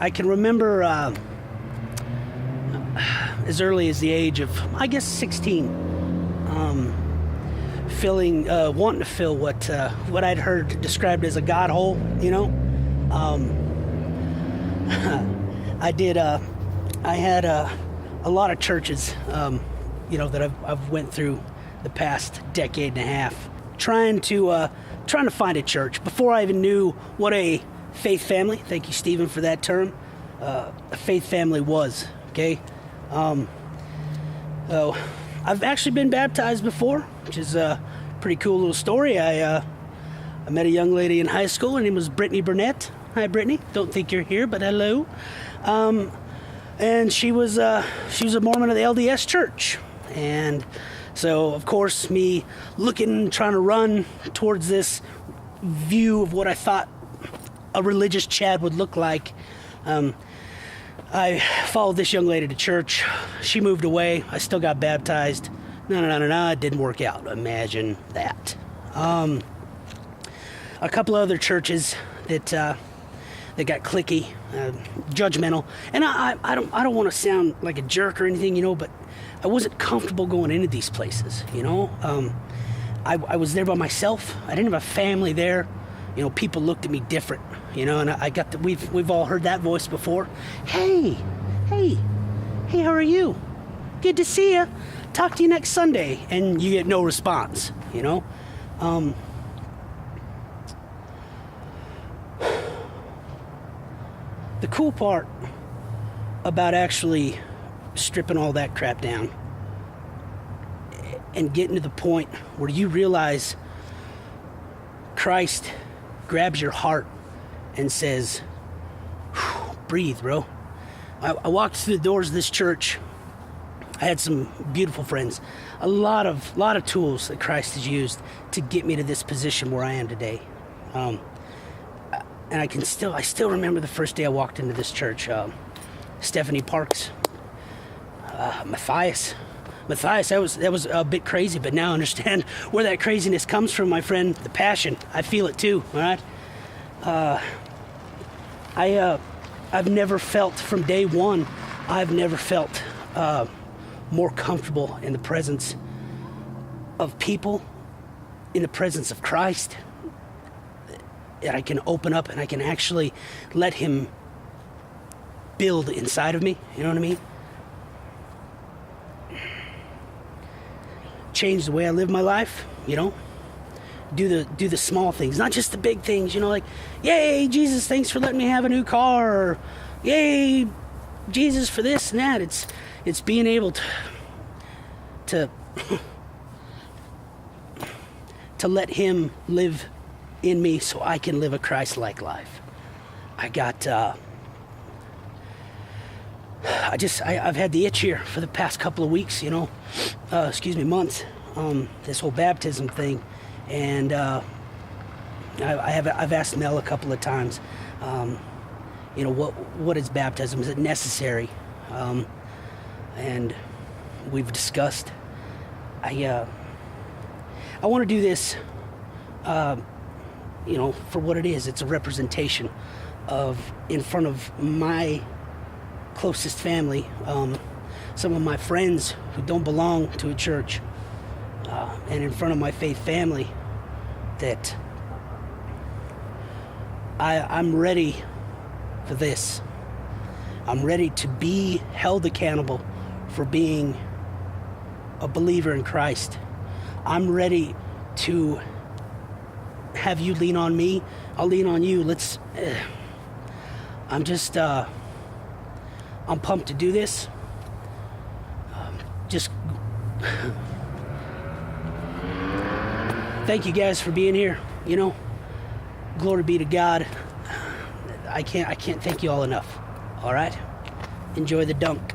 I can remember as early as the age of, I guess, 16, wanting to fill what I'd heard described as a God hole, you know. I had a lot of churches, that I've went through the past decade and a half, trying to find a church before I even knew what a faith family. Thank you, Stephen, for that term. A faith family was. Okay. I've actually been baptized before, which is a pretty cool little story. I met a young lady in high school. Her name was Brittany Burnett. Hi, Brittany. Don't think you're here, but hello. And she was a Mormon of the LDS Church. And so, of course, me trying to run towards this view of what I thought a religious Chad would look like, I followed this young lady to church. She moved away. I still got baptized. No, it didn't work out. Imagine that. A couple of other churches that got cliquey, judgmental, and I don't want to sound like a jerk or anything, but I wasn't comfortable going into these places, I was there by myself. I didn't have a family there. People looked at me different, and we've all heard that voice before. Hey, how are you? Good to see you. Talk to you next Sunday. And you get no response, The cool part about actually stripping all that crap down and getting to the point where you realize Christ grabs your heart and says, breathe, bro. I walked through the doors of this church. I had some beautiful friends, a lot of tools that Christ has used to get me to this position where I am today. And I still remember the first day I walked into this church. Stephanie Parks, Matthias, that was a bit crazy, but now I understand where that craziness comes from, my friend. The passion, I feel it too. All right. I've never felt from day one. I've never felt more comfortable in the presence of people, in the presence of Christ. That I can open up and I can actually let Him build inside of me. You know what I mean? Change the way I live my life. Do the small things, not just the big things. Like, yay, Jesus, thanks for letting me have a new car. Or, yay, Jesus, for this and that. It's being able to let Him live in me so I can live a Christ-like life. I've had the itch here for the past couple of weeks, months, this whole baptism thing. And I've asked Mel a couple of times, what is baptism? Is it necessary? And we've discussed. I want to do this, for what it is. It's a representation in front of my closest family, some of my friends who don't belong to a church, and in front of my faith family, that I'm ready for this. I'm ready to be held accountable for being a believer in Christ. I'm ready to have you lean on me. I'll lean on you. I'm pumped to do this. Thank you guys for being here. Glory be to God. I can't thank you all enough. All right? Enjoy the dunk.